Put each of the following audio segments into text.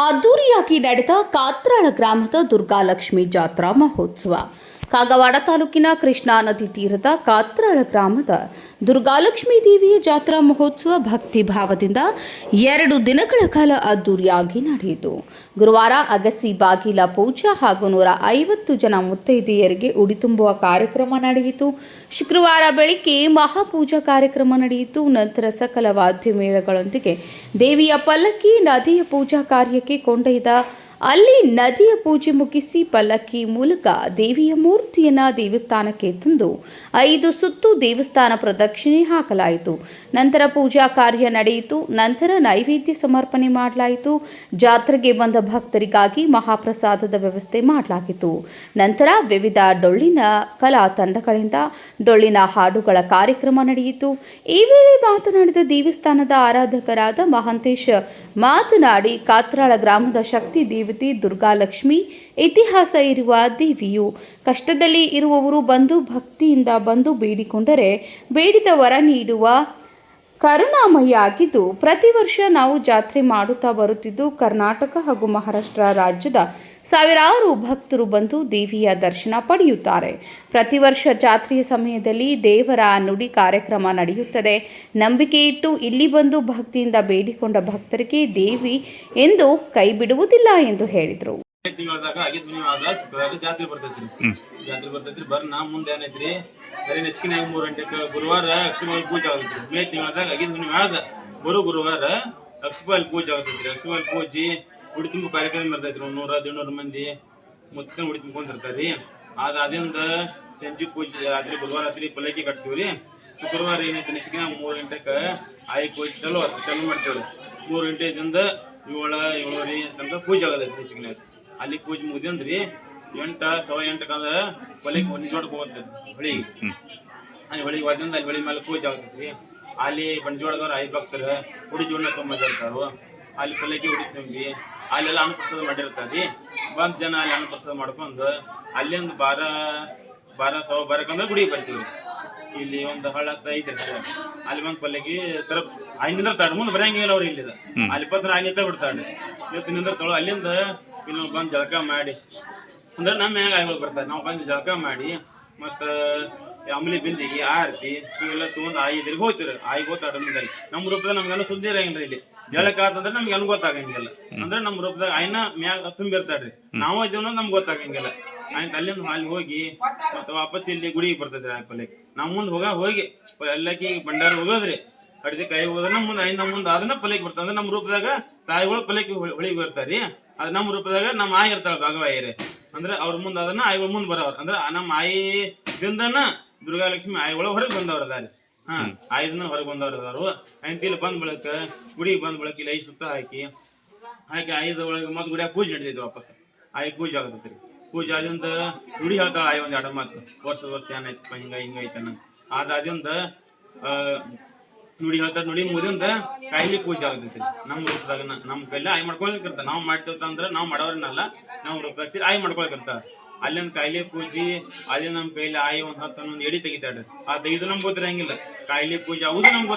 ಅದ್ದೂರಿಯಾಗಿ ನಡೆದ ಕಾತ್ರಾಳ ಗ್ರಾಮದ ದುರ್ಗಾಲಕ್ಷ್ಮಿ ಜಾತ್ರಾ ಮಹೋತ್ಸವ. ಕಾಗವಾಡ ತಾಲೂಕಿನ ಕೃಷ್ಣಾ ನದಿ ತೀರದ ಕಾತ್ರಾಳ ಗ್ರಾಮದ ದುರ್ಗಾಲಕ್ಷ್ಮೀ ದೇವಿಯ ಜಾತ್ರಾ ಮಹೋತ್ಸವ ಭಕ್ತಿ ಭಾವದಿಂದ 2 ದಿನಗಳ ಕಾಲ ಅದ್ದೂರಿಯಾಗಿ ನಡೆಯಿತು. ಗುರುವಾರ ಅಗಸಿ ಬಾಗಿಲ ಪೂಜೆ ಹಾಗೂ 150 ಜನ ಮುತ್ತೈದೆಯರಿಗೆ ಉಡಿ ತುಂಬುವ ಕಾರ್ಯಕ್ರಮ ನಡೆಯಿತು. ಶುಕ್ರವಾರ ಬೆಳಿಗ್ಗೆ ಮಹಾಪೂಜಾ ಕಾರ್ಯಕ್ರಮ ನಡೆಯಿತು. ನಂತರ ಸಕಲ ವಾದ್ಯ ಮೇಳಗಳೊಂದಿಗೆ ದೇವಿಯ ಪಲ್ಲಕ್ಕಿ ನದಿಯ ಪೂಜಾ ಕಾರ್ಯಕ್ಕೆ ಕೊಂಡೊಯ್ದ ಅಲ್ಲಿ ನದಿಯ ಪೂಜೆ ಮುಗಿಸಿ ಪಲ್ಲಕ್ಕಿ ಮೂಲಕ ದೇವಿಯ ಮೂರ್ತಿಯನ್ನು ದೇವಸ್ಥಾನಕ್ಕೆ ತಂದು 5 ಸುತ್ತು ದೇವಸ್ಥಾನ ಪ್ರದಕ್ಷಿಣೆ ಹಾಕಲಾಯಿತು. ನಂತರ ಪೂಜಾ ಕಾರ್ಯ ನಡೆಯಿತು. ನಂತರ ನೈವೇದ್ಯ ಸಮರ್ಪಣೆ ಮಾಡಲಾಯಿತು. ಜಾತ್ರೆಗೆ ಬಂದ ಭಕ್ತರಿಗಾಗಿ ಮಹಾಪ್ರಸಾದದ ವ್ಯವಸ್ಥೆ ಮಾಡಲಾಗಿತ್ತು. ನಂತರ ವಿವಿಧ ಡೊಳ್ಳಿನ ಕಲಾ ತಂಡಗಳಿಂದ ಡೊಳ್ಳಿನ ಹಾಡುಗಳ ಕಾರ್ಯಕ್ರಮ ನಡೆಯಿತು. ಈ ವೇಳೆ ಮಾತನಾಡಿದ ದೇವಸ್ಥಾನದ ಆರಾಧಕರಾದ ಮಹಾಂತೇಶ್ ಮಾತನಾಡಿ, ಕಾತ್ರಾಳ ಗ್ರಾಮದ ಶಕ್ತಿ ದೇವತೆ ದುರ್ಗಾಲಕ್ಷ್ಮಿ ಇತಿಹಾಸ ಇರುವ ದೇವಿಯು ಕಷ್ಟದಲ್ಲಿ ಇರುವವರು ಬಂದು ಭಕ್ತಿಯಿಂದ ಬಂದು ಬೇಡಿಕೊಂಡರೆ ಬೇಡಿದ ವರ ನೀಡುವ ಕರುಣಾಮಯಿ ಆಗಿದ್ದು, ಪ್ರತಿ ವರ್ಷ ನಾವು ಜಾತ್ರೆ ಮಾಡುತ್ತಾ ಬರುತ್ತಿದ್ದು ಕರ್ನಾಟಕ ಹಾಗೂ ಮಹಾರಾಷ್ಟ್ರ ರಾಜ್ಯದ ಸಾವಿರಾರು ಭಕ್ತರು ಬಂದು ದೇವಿಯ ದರ್ಶನ ಪಡೆಯುತ್ತಾರೆ. ಪ್ರತಿ ವರ್ಷ ಜಾತ್ರೆಯ ಸಮಯದಲ್ಲಿ ದೇವರ ನುಡಿ ಕಾರ್ಯಕ್ರಮ ನಡೆಯುತ್ತದೆ. ನಂಬಿಕೆ ಇಟ್ಟು ಇಲ್ಲಿ ಬಂದು ಭಕ್ತಿಯಿಂದ ಬೇಡಿಕೊಂಡ ಭಕ್ತರಿಗೆ ದೇವಿ ಎಂದು ಕೈ ಬಿಡುವುದಿಲ್ಲ ಎಂದು ಹೇಳಿದರು. ಜಾತ್ರೆ ಬರ್ತೈತ್ರಿ ಬರ್ ನಾ ಮುಂದೆ ಏನೈತ್ರಿ ಬರೀ ನೆಸ್ಕಿನಾಗ 3 ಗಂಟೆಗೆ ಗುರುವಾರ ಅಕ್ಷಪಾಲ ಪೂಜೆ ಆಗತ್ರಿ. ಮೇ ತಿಂಗಳದಾಗ ಆಗಿದ್ ಹುಣ್ಣಿಮೆ ಆದ ಗುರುವಾರ ಅಕ್ಷಪಾಲ ಪೂಜೆ ಆಗತೈತ್ರಿ. ಅಕ್ಷಪಾಲ ಪೂಜೆ ಉಡಿ ತುಂಬ ಕಾರ್ಯಕ್ರಮ ಬರ್ತೈತ್ರಿ. 100-200 ಮಂದಿ ಮುತ್ತ ಉಡಿ ತುಂಬ್ಕೊಂಡಿರ್ತಾರ್ರಿ. ಅದಿಂದ ಸಂಜೆ ಪೂಜೆ ರಾತ್ರಿ ಗುರುವಾರ ರಾತ್ರಿ ಪಲ್ಲಕ್ಕಿ ಕಟ್ತೀವ್ರಿ. ಶುಕ್ರವಾರ ಏನೈತಿ ನೆಸ್ಕಿನಾಗ 3 ಗಂಟೆಗೆ ಆಯಿ ಪೂಜೆ ಚಾಲು ಮಾಡ್ತೇವ್ರಿ. 3 ಗಂಟೆದಿಂದ 7-7:30 ತನಕ ಪೂಜೆ ಆಗತೈತಿ ನೆಸ್ಕಿನಾಗ. ಅಲ್ಲಿ ಪೂಜೆ ಮುಗಿದ್ರಿ 8-8 ಕಾಲ ಹೊಲಿಗೆ ಬಂಜೋಡಕ್ಕೆ ಹೋಗ್ತದೆ ಹೊಳಿಗೆ. ಅಲ್ಲಿ ಹೊಳಿಗೆ ಹೋದಿಂದ ಅಲ್ಲಿ ಹೊಳಿ ಮೇಲೆ ಪೂಜೆ ಆಗ್ತೈತಿ. ಅಲ್ಲಿ ಬಂಜೋಳದವ್ರು 5 ಭಕ್ತರು ಉಡಿ ಜೋಡಣ ತೊಗೊಂಬಂದಿರ್ತಾರು. ಅಲ್ಲಿ ಪಲ್ಲಕ್ಕಿ ಉಡಿ ತುಂಬಿ ಅಲ್ಲೆಲ್ಲ ಅನ್ನಪ್ರಸಾದ ಮಾಡಿರ್ತಾರೆ. ಬಂದು ಜನ ಅಲ್ಲಿ ಅನ್ನಪ್ರಸಾದ ಮಾಡ್ಕೊಂಡು ಅಲ್ಲಿಂದ ಬಾರಕಂದ್ರೆ ಗುಡಿಗೆ ಬರ್ತೀವಿ. ಇಲ್ಲಿ ಒಂದು ಹಳ್ಳ ಐತೆ ಅಲ್ಲಿ ಬಂದು ಪಲ್ಲಕ್ಕಿ ತರ ಐನಿಂದ ಸ್ಟಾರ್ಟ್ ಮುಂದೆ ಬರಂಗಿಲ್ಲ ಅವ್ರು ಇಲ್ಲಿದ ಅಲ್ಲಿ ಪತ್ರ ಅಲ್ಲಿ ಬಿಡ್ತಾಳೆ ನಿಂದ್ರ ತೊಳು. ಅಲ್ಲಿಂದ ಇಲ್ಲಿ ಬಂದು ಜಳಕ ಮಾಡಿ ಅಂದ್ರೆ ನಮ್ಮ ಹೆಂಗ ಆಯ್ಗಳು ಬರ್ತಾರೆ. ನಾವು ಬಂದು ಜಳಕ ಮಾಡಿ ಮತ್ತು ಆಮೇಲೆ ಬಿಂದಿಗೆ ಆರತಿ ಇವೆಲ್ಲ ತೊಗೊಂಡು ಆಯ್ದ್ರಿಗೆ ಹೋಗ್ತಿರಿ. ಆಯ್ಗೆ ಹೋಗ್ತಾರ ಮುಂದಲ್ಲಿ ನಮ್ಮ ರೂಪದಾಗ ನಮ್ಗೆಲ್ಲ ಸುದ್ದಿ ಇರಂಗಿಲ್ಲ. ಇಲ್ಲಿ ಜಳಕ ಆತಂದ್ರೆ ನಮ್ಗೆ ಏನು ಗೊತ್ತಾಗಂಗಿಲ್ಲ. ಅಂದ್ರೆ ನಮ್ಮ ರೂಪದಾಗ ಆಯ್ನ ಮ್ಯಾಗ ತುಂಬಿರ್ತಾರ್ರಿ. ನಾವು ಇದೀವಿ ಅನ್ನೋದು ನಮ್ಗೆ ಗೊತ್ತಾಗಂಗಿಲ್ಲ. ಆಯ್ತು ಅಲ್ಲಿಂದ ಅಲ್ಲಿ ಹೋಗಿ ಮತ್ತೆ ವಾಪಸ್ ಇಲ್ಲಿ ಗುಡಿಗೆ ಬರ್ತೈತ್ರಿ. ಪಲ್ಲಕ್ಕಿ ನಮ್ಮ ಮುಂದೆ ಹೋಗಿ ಎಲ್ಲಕ್ಕಿ ಭಂಡಾರ ಹೋಗೋದ್ರಿ. ಅಡಿಸಿ ಕೈ ಹೋಗೋದ್ರ ನಮ್ಮ ಮುಂದೆ ನಮ್ಮ ಮುಂದೆ ಅದನ್ನ ಪಲ್ಲಕ್ಕಿ ಬರ್ತದೆ. ಅಂದ್ರೆ ನಮ್ಮ ರೂಪದಾಗ ತಾಯಿಗಳು ಪಲ್ಲಕ್ಕಿ ಹೊಳಿಗೆ ಬರ್ತಾರ್ರಿ. ಅದು ನಮ್ಮ ರೂಪದಾಗ ನಮ್ಮ ಆಯಿ ಇರ್ತಾಳ ಭಾಗವಾಯಿರಿ. ಅಂದ್ರೆ ಅವ್ರ ಮುಂದೆ ಅದನ್ನ ಆಯಿಗಳು ಮುಂದೆ ಬರೋರು. ಅಂದ್ರೆ ನಮ್ಮ ಆಯಿದಿಂದನ ದುರ್ಗಾಲಕ್ಷ್ಮಿ ಆಯಿಗಳು ಹೊರಗೆ ಬಂದವ್ರ ಅದಾರಿ. ಆಯ್ದನ್ನ ಹೊರಗೆ ಬಂದವ್ರು ಅದಾರು. ಇಲ್ಲಿ ಬಂದ್ ಬಳಕ ಗುಡಿಗೆ ಬಂದ್ ಬಳಕ ಇಲ್ಲಿ 5 ಸುತ್ತ ಹಾಕಿ ಆಯ್ದ ಒಳಗೆ ಮತ್ತೆ ಗುಡಿಯಾಗ ಪೂಜೆ ನಡೀತೈತಿ. ವಾಪಸ್ ಆಯ್ ಪೂಜೆ ಆಗತೈತ್ರಿ. ಪೂಜೆ ಆದಿಂದ ಗುಡಿ ಹೇಳ್ತಾಳ ಆಯ್ ಒಂದ್ 2 ಮಾತು ವರ್ಷ ಏನಾಯ್ತಪ್ಪ ಹಿಂಗೈತನ ಅದಿಂದ ನುಡಿ ಹೇಳ್ತಾರ. ನುಡಿ ಮುಗಿದಿಂದ ಕಾಯಿಲೆ ಪೂಜೆ ಆಗತೈತಿ. ನಮ್ಮ ರೂಪದಾಗ ನಮ್ಮ ಕೈಲಿ ಆಯ್ ಮಾಡ್ಕೊಳಕಿರ್ತ. ನಾವು ಮಾಡ್ತೇವ ಅಂದ್ರೆ ನಾವು ಮಾಡೋರನ್ನಲ್ಲ, ನಾವು ರೂಪದಾಗ ಆಯ್ ಮಾಡ್ಕೊಳಕಿರ್ತ. ಅಲ್ಲಿಂದ ಕಾಯಿಲೆ ಪೂಜೆ ಅಲ್ಲಿ ನಮ್ಮ ಕೈಲಿ ಆಯಿ 10-11 ಎಡಿ ತೆಗಿತಾಡ್ರಿ. ಆ ತೆಗಿದು ನಮ್ಗೆ ಗೊತ್ತಿರಂಗಿಲ್ಲ. ಕಾಯಿಲೆ ಪೂಜೆ ಆಗುದು ನಮ್ಗೆ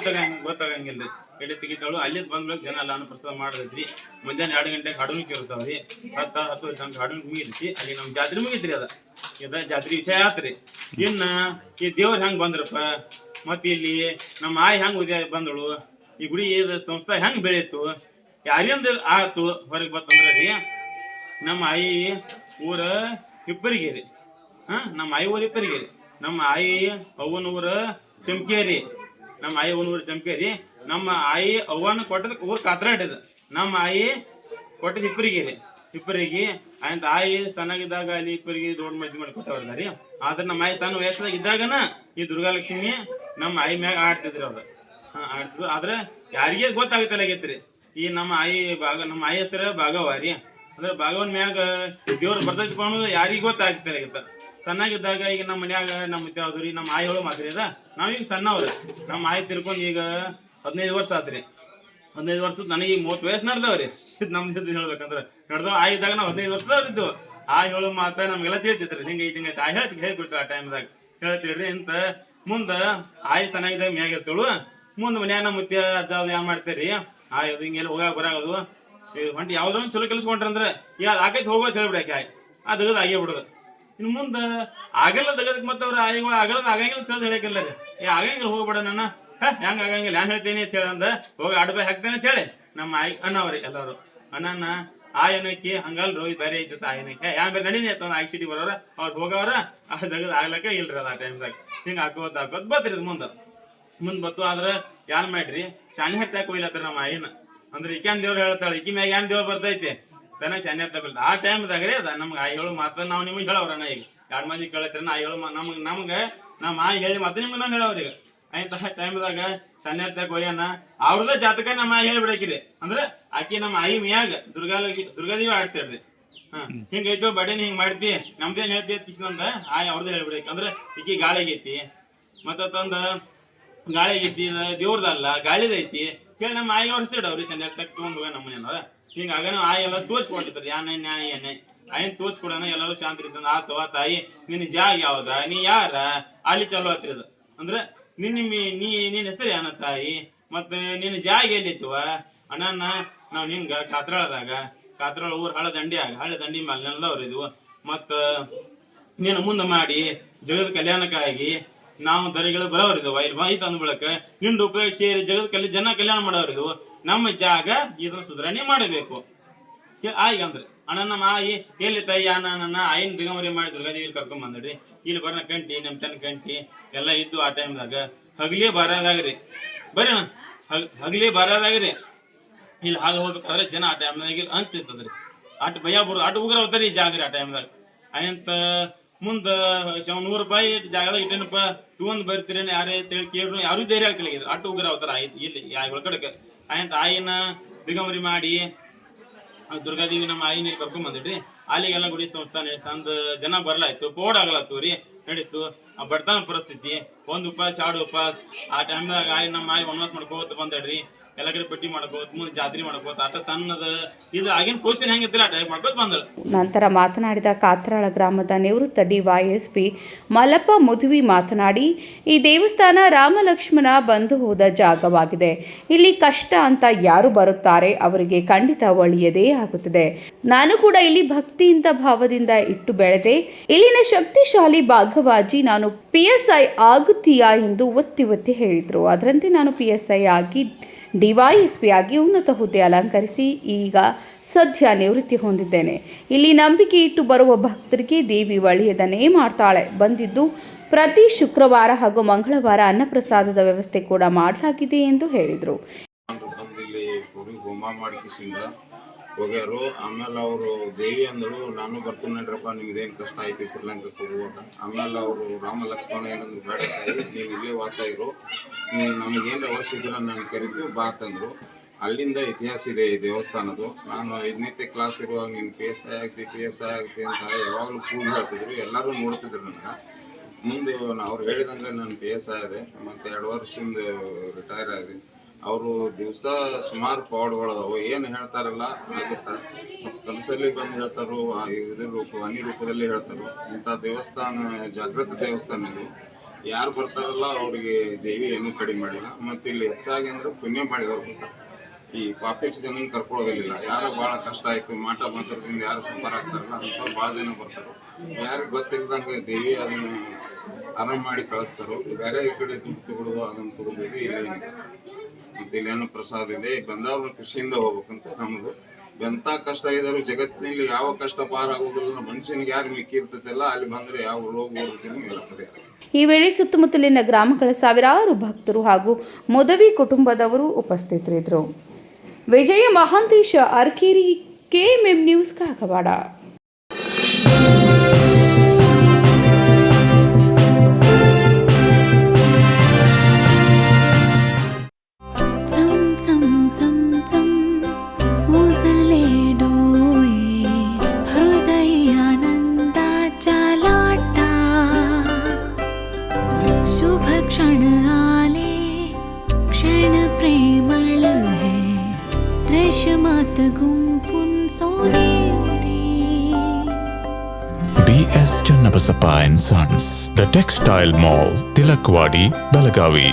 ಗೊತ್ತಾಗಂಗಿಲ್ರಿ. ಎಡಿ ತೆಗಿತಾಳು. ಅಲ್ಲಿಂದ ಬಂದ್ಬೇಕು ಜನ ಎಲ್ಲ ಪ್ರಸಾದ ಮಾಡದೈತ್ರಿ. ಮಧ್ಯಾಹ್ನ 2 ಗಂಟೆಗೆ ಹಾಡುಣಿಕೆ ಇರ್ತಾವ್ರಿ. 10-10 ತನಕ ಹಾಡುಣಿಕೆ ಮುಗಿದ್ರಿ. ಅಲ್ಲಿ ನಮ್ ಜಾತ್ರೆ ಮುಗಿದ್ರಿ. ಇದ ಜಾತ್ರೆ ವಿಷಯ ಆತ್ರಿ. ಇನ್ನ ಈ ದೇವ್ರ ಹೆಂಗ್ ಬಂದ್ರಪ್ಪ, ಮತ್ತೆ ಇಲ್ಲಿ ನಮ್ಮ ಆಯಿ ಹೆಂಗ್ ಉದ್ಯ ಬಂದಳು, ಈ ಗುಡಿ ಸಂಸ್ಥೆ ಹೆಂಗ್ ಬೆಳೀತು, ಯಾರಿಂದ ಆತು ಹೊರಗೆ ಬತ್ತಂದ್ರ ರೀ ನಮ್ಮ ಆಯಿ ಊರ ಹಿಪ್ಪರಿಗೇರಿ. ನಮ್ಮ ಆಯಿ ಊರ ಹಿಪ್ಪರಿಗೇರಿ. ನಮ್ಮ ಆಯಿ ಅವ್ವನ ಊರ ಚಮಕೇರಿ. ನಮ್ಮ ಆಯಿ ಅವ್ವನ ಊರ ಚಮಕೇರಿ. ನಮ್ಮ ಆಯಿ ಅವ್ವನ ಕೊಟ್ಟದ ಊರ್ ಕಾತ್ರಾಟದ. ನಮ್ಮ ಆಯಿ ಕೊಟ್ಟದ ಹಿಪ್ಪರಿಗೆ. ಅಂತ ಆಯಿ ಸಣ್ಣಗಿದ್ದಾಗ ಅಲ್ಲಿ ಹಿಪ್ಪರಿಗೆ ದೊಡ್ಡ ಮದ್ದಿ ಮಾಡಿ ಕೊಟ್ಟವ್ರ ರೀ. ಆದ್ರೆ ನಮ್ಮ ಆಯಿ ಸಣ್ಣ ವಯಸ್ಸಾಗ ಇದ್ದಾಗನ ಈ ದುರ್ಗಾಲಕ್ಷ್ಮಿ ನಮ್ಮ ಆಯಿ ಮ್ಯಾಗ ಆಡ್ತಿದ್ರಿ ಅವ್ರ. ಆಡ್ತಿದ್ರು. ಆದ್ರೆ ಯಾರಿಗೆ ಗೊತ್ತಾಗತ್ತಲಾಗೈತ್ರಿ. ಈ ನಮ್ಮ ಆಯಿ ನಮ್ಮ ಆಯಿ ಹೆಸರ ಭಾಗವಾರಿ. ಅಂದ್ರೆ ಭಾಗವನ್ ಮ್ಯಾಗ ದೇವ್ರು ಬರ್ತೈತಿ ಅನ್ನೋದು ಯಾರಿಗ ಗೊತ್ತಾಗ್ತಲಾಗತ್ತ. ಸಣ್ಣಾಗಿದ್ದಾಗ ಈಗ ನಮ್ಮ ಮನ್ಯಾಗ ನಮ್ಮ ಮುತ್ತೆ ಯಾವ್ದ್ರಿ ನಮ್ಮ ಆಯಿಗಳು ಮಾತ್ರಿ ಅದ. ನಾವೀಗ ಸಣ್ಣವ್ರ. ನಮ್ಮ ಆಯಿ ತಿರ್ಕೊಂಡ್ ಈಗ 15 ವರ್ಷ ಆತ್ರಿ. 15 ವರ್ಷದ ನನಗೆ ಈಗ 30 ವಯಸ್ಸು ನಡ್ದವ್ರಿ. ನಮ್ದು ಹೇಳ್ಬೇಕಂದ್ರ ನಡ್ದವ್ ಆಯಿದ್ದಾಗ ನಾವು 15 ವರ್ಷದವ್ರು ಇದ್ದು. ಆ ಹೇಳು ಮಾತ ನಮ್ಗೆಲ್ಲ ತಿಳಿತೈತ್ರಿ. ಹಿಂಗೈತಿ ಆಯ್ ಹೇಳ್ಬಿಡ್ತಾವ ಆ ಟೈಮ್ದಾಗ ಹೇಳ್ತೀವ್ರಿ. ಅಂತ ಮುಂದ ಆಯಿ ಸಣ್ಣಾಗಿದ್ದಾಗ ಮ್ಯಾಗ ಇರ್ತೇಳು. ಮುಂದ್ ಮನ್ಯಾಗ ನಮ್ಮ ಮುತ್ಯ ಅಜ್ಜ ಏನ್ ಮಾಡ್ತೇರಿ ಆಯ್ ಹಿಂಗೆಲ್ಲ ಹೋಗಾಕ ಬರಾಗದು ಹೊಂಟಿ ಯಾವ್ದೋ ಒಂದು ಚಲೋ ಕೆಲಸ ಹೊಂಟ್ರಂದ್ರೆ ಈಗ ಅದು ಆಕೈತಿ ಹೋಗೋದು ಹೇಳ್ಬಿಡಕ್ಕೆ ಆ ದಗದ ಆಗೇ ಬಿಡೋದು. ಇನ್ನು ಮುಂದೆ ಆಗಲ್ಲ ದಗದಕ್ಕೆ ಮತ್ತೆ ಅವ್ರ ಆಯಿಗಳು ಆಗಲ್ಲ ಆಗಂಗಿಲ್ಲ ಚಲೋ ಹೇಳಕ್ಕಿಲ್ಲ ರೀ ಆಗಂಗಿಲ್ಲ ಹೋಗ್ಬೇಡ ನನ್ನ ಹೆಂಗ ಆಗಂಗಿಲ್ಲ ಹೆಂಗ್ ಹೇಳ್ತೀನಿ ಅಂತ ಹೇಳಂದ ಹೋಗಿ ಅಡ್ಬಾಯಿ ಹಾಕ್ತೇನೆ ಅಂತ ಹೇಳಿ ನಮ್ಮ ಆಯಿ ಅಣ್ಣವ್ರಿ ಎಲ್ಲಾರು ಅಣ್ಣನ ಆ ಏನಕ್ಕೆ ಹಂಗಲ್ರು ಇದು ಬೇರೆ ಐತಿ ಆ ಏನಕ್ಕೆ ಯಾನ್ ಬೇರೆ ನಡೀನಿ ಅಂತ ಆಗಿ ಸಿಟಿ ಬರೋರ ಅವ್ರು ಹೋಗವ್ರ ಆ ದಗದ ಆಗ್ಲಕ್ಕ ಇಲ್ರಿ ಅದ ಆ ಟೈಮ್ದಾಗ ಹಿಂಗ ಹಾಕೋತ ಬತ್ರಿ ಮುಂದ್ ಬತ್ತು ಆದ್ರ ಯಾನ್ ಮಾಡ್ರಿ ಶಾನಿ ಹತ್ತಾಕ ಹೋಗ್ಲತ್ತಾರ ನಮ್ಮ ಆಯಿನ ಅಂದ್ರೆ ಈಕ್ಯಾನ್ ದೇವ್ರು ಹೇಳ್ತಾಳೆ ಈಕಿ ಮ್ಯಾಗ ಏನ್ ದೇವ್ರು ಬರ್ತೈತಿ ತನ ಶಾನಿ ಹತ್ತಾಕ ಆ ಟೈಮ್ದಾಗ ರೀ ಅದ ನಮ್ಗೆ ಆಯಿಗಳು ಮಾತ್ರ ನಾವು ನಿಮಗೆ ಹೇಳವ್ರಣ್ಣ ಈಗ 2 ಮಂದಿ ಕೇಳತ್ರಿ ಆಯಿಗಳು ನಮ್ಗೆ ನಮ್ಮ ಆಯಿ ಹೇಳಿ ಮತ್ತೆ ನಿಮ್ಗೆ ನಾವು ಹೇಳವ್ರೀಗ ಆಯ್ತಾ ಟೈಮ್ದಾಗ ಶಾನಿ ಹತ್ತಾಕ ಹೋಗ್ಯಾನ ಅವ್ರದ ಜಾತಕ ನಮ್ಮ ಆಯಿ ಹೇಳ್ಬಿಡಕಿರಿ ಅಂದ್ರೆ ಆಕಿ ನಮ್ಮ ಆಯಿ ಮ್ಯಾಗ ದುರ್ಗಾದೇವಿ ಆಡ್ತಾಳ್ರಿ ಹಿಂಗೈತೋ ಬಡೇನಿ ಹಿಂಗ್ ಮಾಡ್ತಿ ನಮ್ದೇನ್ ಹೇಳ್ತಿ ಕಿಶನಂದ ಆಯ್ ಅವ್ರದ್ದು ಹೇಳ್ಬಿಡಕ್ಕೆ ಅಂದ್ರೆ ಈಕಿ ಗಾಳಿಗೈತಿ ಮತ್ತೊಂದ ಗಾಳಿಗೈತಿ ದೇವ್ರದಲ್ಲ ಗಾಳಿದೈತಿ ಕೇಳಿ ನಮ್ಮ ಆಯಿ ಅವ್ರ ಹೆಸರಿಡವ್ರಿ ಸಂಜೆ ತಕ್ಕ ತಗೊಂಡ್ ಹೋಗ ನಮ್ಮ ಮನೆಯವ್ರ ಹಿಂಗಾಗ ಆಯ್ ಎಲ್ಲ ತೋರಿಸ್ಕೊಟ್ಟಿರ್ತಾರೆ ಯಾನ ನ್ಯಾಯ ಏನೇ ಆಯ್ನ ತೋರಿಸ್ಕೊಡೋಣ ಎಲ್ಲರೂ ಶಾಂತಿ ಇರ್ತಂದ ಆತವ ತಾಯಿ ನಿನ್ನ ಜಾಗ ಯಾವ್ದ ನೀ ಯಾರ ಅಲ್ಲಿ ಚಲೋ ಹತ್ತಿರದ ಅಂದ್ರೆ ನಿನ್ನ ಹೆಸರು ಯಾನ ತಾಯಿ ಮತ್ತೆ ನಿನ್ನ ಜಾಗ ಎಲ್ಲಿತ್ತವ ಅಣ್ಣನ ನಾವ್ ನಿಂಗ ಕಾತ್ರಾಳ ಊರ್ ಹಳ್ಳ ದಂಡಿ ಮೇಲೆ ನೆಲದವ್ರು ಇದ್ವು ಮತ್ತ ನೀನು ಮುಂದೆ ಮಾಡಿ ಜಗದ ಕಲ್ಯಾಣಕ್ಕಾಗಿ ನಾವು ದರಿಗಳು ಬರೋರಿದ್ವು ಇಲ್ಲಿ ತಂದು ಬಳಕ ನಿಂದು ಉಪಯೋಗ ಸೇರಿ ಜಗದ ಜನ ಕಲ್ಯಾಣ ಮಾಡೋರಿದ್ವು ನಮ್ಮ ಜಾಗ ಇದನ್ನ ಸುಧಾರಣೆ ಮಾಡಬೇಕು ಆಯ್ಗ ಅಂದ್ರೆ ಅಣ್ಣ ನಮ್ಮ ಆಯಿ ಎಲ್ಲಿ ತಾಯಿ ನನ್ನ ಆಯಿನ ದಿಗಮರಿ ಮಾಡಿ ದುರ್ಗಾದೇವಿ ಕರ್ಕೊಂಡ್ ಬಂದ್ರಿ ಇಲ್ಲಿ ಬರೋಣ ಕಂಟಿ ನಮ್ ತನ ಕಂಟಿ ಎಲ್ಲ ಇದ್ದು ಆ ಟೈಮ್ದಾಗ ಹಗಲೇ ಬರೋದಾಗ್ರಿ ಬರ್ರಿ ಅಣ್ಣ ಹಗಲೇ ಬರೋದಾಗ್ರಿ ಇಲ್ಲಿ ಹಾಗೆ ಹೋಗ್ಬೇಕಾದ್ರೆ ಜನ ಆ ಟೈಮ್ದಾಗ ಅನ್ಸ್ತಿರ್ತದ್ರಿ ಅಟ್ ಭಯ ಬರು ಅಟ್ ಉಗ್ರ ಹೋಗ್ತಾರಿ ಈ ಜಾಗ್ರಿ ಆ ಟೈಮ್ದಾಗ ಅಯ್ಯಂತ ಮುಂದ 100 ರೂಪಾಯಿ ಜಾಗದಾಗ ಇಟ್ಟೇನಪ್ಪ ತಗೊಂಡ್ ಬರ್ತೀರ ಯಾರೇ ಕೇಳ್ರು ಯಾರು ಧೈರ್ಯ ಆಗ್ತಿಲ್ಲ ಅಟ್ಟು ಉಗ್ರ ಅವತಾರ ಆಯ್ತು ಇಲ್ಲಿ ಒಳಗಡೆಗೆ ಆಯ್ತ ಆಯಿನ ದಿಗಮರಿ ಮಾಡಿ ದುರ್ಗಾದೇವಿ ನಮ್ಮ ಆಯಿನ ಕರ್ಕೊಂಡ್ ಬಂದಿಡ್ರಿ ಅಲ್ಲಿಗೆಲ್ಲ ಗುಡಿ ಸಂಸ್ಥಾನ ಸಂದ ಜನ ಬರ್ಲಾಯ್ತು ಪೋಡ್ ಆಗಲತ್ತು ರೀ ನಡೀತು ಆ ಬಡತನ ಪರಿಸ್ಥಿತಿ 1 ಉಪವಾಸ 2 ಉಪವಾಸ ಆ ಟೈಮ್ದಾಗ ಆಯಿ ನಮ್ಮ ಆಯಿ ವನವಾಸ ಮಾಡ್ಕೋತ ಬಂದಡ್ರಿ ಎಲ್ಲ ಕಡೆ ಪಟ್ಟಿ ಮಾಡ್ಕೋತ ಮುಂದೆ ಜಾತ್ರೆ ಮಾಡ್ಕೋತ ಆಟ ಸಣ್ಣದ ಇದು ಆಗಿನ ಕ್ವಶನ್ ಹೆಂಗಿತ್ತಿಲ್ಲ ಟೈಪ್ ಮಾಡ್ಕೋತ ಬಂದಳು. ನಂತರ ಮಾತನಾಡಿದ ಕಾತ್ರಾಳ ಗ್ರಾಮದ ನಿವೃತ್ತ ಡಿವೈಎಸ್ಪಿ ಮಲ್ಲಪ್ಪ ಮುದುವಿ ಮಾತನಾಡಿ ಈ ದೇವಸ್ಥಾನ ರಾಮಲಕ್ಷ್ಮಣ ಬಂದು ಹೋದ ಜಾಗವಾಗಿದೆ. ಇಲ್ಲಿ ಕಷ್ಟ ಅಂತ ಯಾರು ಬರುತ್ತಾರೆ ಅವರಿಗೆ ಖಂಡಿತ ಒಳ್ಳೆಯದೇ ಆಗುತ್ತದೆ. ನಾನು ಕೂಡ ಇಲ್ಲಿ ಭಕ್ತಿಯಿಂದ ಭಾವದಿಂದ ಇಟ್ಟು ಬೆಳೆದೆ. ಇಲ್ಲಿನ ಶಕ್ತಿಶಾಲಿ ಭಾಗವಾಗಿ ನಾನು PSI ಆಗುತ್ತೀಯಾ ಎಂದು ಒತ್ತಿ ಹೇಳಿದರು. ಅದರಂತೆ ನಾನು PSI ಆಗಿ ಡಿವೈಎಸ್ಪಿ ಆಗಿ ಉನ್ನತ ಹುದ್ದೆ ಅಲಂಕರಿಸಿ ಈಗ ಸದ್ಯ ನಿವೃತ್ತಿ ಹೊಂದಿದ್ದೇನೆ. ಇಲ್ಲಿ ನಂಬಿಕೆ ಇಟ್ಟು ಬರುವ ಭಕ್ತರಿಗೆ ದೇವಿ ಒಳ್ಳೆಯದನ್ನೇ ಮಾಡ್ತಾಳೆ. ಬಂದಿದ್ದು ಪ್ರತಿ ಶುಕ್ರವಾರ ಹಾಗೂ ಮಂಗಳವಾರ ಅನ್ನಪ್ರಸಾದದ ವ್ಯವಸ್ಥೆ ಕೂಡ ಮಾಡಲಾಗಿದೆ ಎಂದು ಹೇಳಿದರು. ಹೋಗ್ಯಾರು ಆಮೇಲೆ ಅವರು ದೇವಿ ಅಂದರು ನಾನು ಬರ್ತೀನಿ ನಡ್ರಪ್ಪ ನಿಮ್ದೇನು ಕಷ್ಟ ಐತಿ ಶ್ರೀಲಂಕಾಕ್ಕೆ ಹೋಗುವಾಗ. ಆಮೇಲೆ ಅವರು ರಾಮ ಲಕ್ಷ್ಮಣ ಏನಂದ್ರು ಬೇಡ ತಾಯಿ ನೀವು ಇಲ್ಲೇ ವಾಸ ಇರು, ನೀವು ನಮಗೇನು ಅವಶ್ಯ ಇದ್ರೆ ನಾನು ಕರಿತೀವಿ ಬಾ ತಂದರು. ಅಲ್ಲಿಂದ ಇತಿಹಾಸ ಇದೆ ಈ ದೇವಸ್ಥಾನದ್ದು. ನಾನು 5ನೇ ಕ್ಲಾಸ್ ಇರುವಾಗ ನೀನು PSI ಆಗ್ತಿ ಅಂತ ಯಾವಾಗಲೂ ಕೂಗಿ ಹೇಳ್ತಿದ್ರು, ಎಲ್ಲರೂ ನೋಡ್ತಿದ್ರು ನನಗೆ. ಮುಂದೆ ಅವ್ರು ಹೇಳಿದಂಗೆ ನಾನು PSI ಆದೆ, ಮತ್ತು 2 ವರ್ಷದಿಂದ ರಿಟೈರ್ ಆಗಿದೆ. ಅವರು ದಿವಸ ಸುಮಾರು ಪವಾಡಗಳದಾವು, ಏನು ಹೇಳ್ತಾರಲ್ಲ ಆಗುತ್ತ ಕನಸಲ್ಲಿ ಬಂದು ಹೇಳ್ತಾರೋ ಇದ್ರ ವನಿ ರೂಪದಲ್ಲಿ ಹೇಳ್ತಾರೋ. ಇಂಥ ದೇವಸ್ಥಾನ ಜಾಗೃತ ದೇವಸ್ಥಾನ ಇದು. ಯಾರು ಬರ್ತಾರಲ್ಲ ಅವ್ರಿಗೆ ದೇವಿ ಏನೂ ಕಡಿಮೆ ಮಾಡಿಲ್ಲ. ಮತ್ತು ಇಲ್ಲಿ ಹೆಚ್ಚಾಗಿ ಅಂದ್ರೆ ಪುಣ್ಯ ಮಾಡಿದವ್ರು ಬರ್ತಾರೆ. ಈ ಪಾಪಿಸ್ಟ್ ಜನ ಕರ್ಕೊಳ್ಳೋದಿಲ್ಲ. ಯಾರು ಭಾಳ ಕಷ್ಟ ಆಯಿತು ಮಾಟ ಮಾತ್ರದಿಂದ ಯಾರು ಸಫರ್ ಆಗ್ತಾರಲ್ಲ ಅಂಥವ್ರು ಭಾಳ ಜನ ಬರ್ತಾರೆ. ಯಾರಿಗೆ ಗೊತ್ತಿಲ್ದಂಗೆ ದೇವಿ ಅದನ್ನು ಆರಾಮ ಮಾಡಿ ಕಳಿಸ್ತಾರೋ. ಬೇರೆ ಈ ಕಡೆ ದುಡ್ಡು ತಗೊಳ್ಳೋದು ಅದನ್ನು ತಗೊಳ್ಳೋದು ಇಲ್ಲ. ಮತ್ತು ಇಲ್ಲೇನೋ ಪ್ರಸಾದ ಇದೆ, ಬಂದವ್ರು ಖುಷಿಯಿಂದ ಹೋಗ್ಬೇಕಂತ ನಮ್ದು. ಎಂಥ ಕಷ್ಟ ಇದಾರು ಜಗತ್ತಿನಲ್ಲಿ ಯಾವ ಕಷ್ಟ ಪಾರಾಗೋದಿಲ್ಲ. ಮನುಷ್ಯನಿಗೆ ಯಾರು ಮಿಕ್ಕಿ ಇರ್ತೈತಲ್ಲ ಅಲ್ಲಿ ಬಂದ್ರೆ ಯಾವ ರೋಗ ಓಡ್ತೀನಿ ಇರ್ತದೆ. ಈ ವೇಳೆ ಸುತ್ತಮುತ್ತಲಿನ ಗ್ರಾಮಗಳ ಸಾವಿರಾರು ಭಕ್ತರು ಹಾಗೂ ಮುದವಿ ಕುಟುಂಬದವರು ಉಪಸ್ಥಿತರಿದ್ದರು. Vijaya Mahantesh Arkeri, KMM news, Kagwad. BS Channabasappa and Sons, The Textile Mall, Tilakwadi, Belagavi.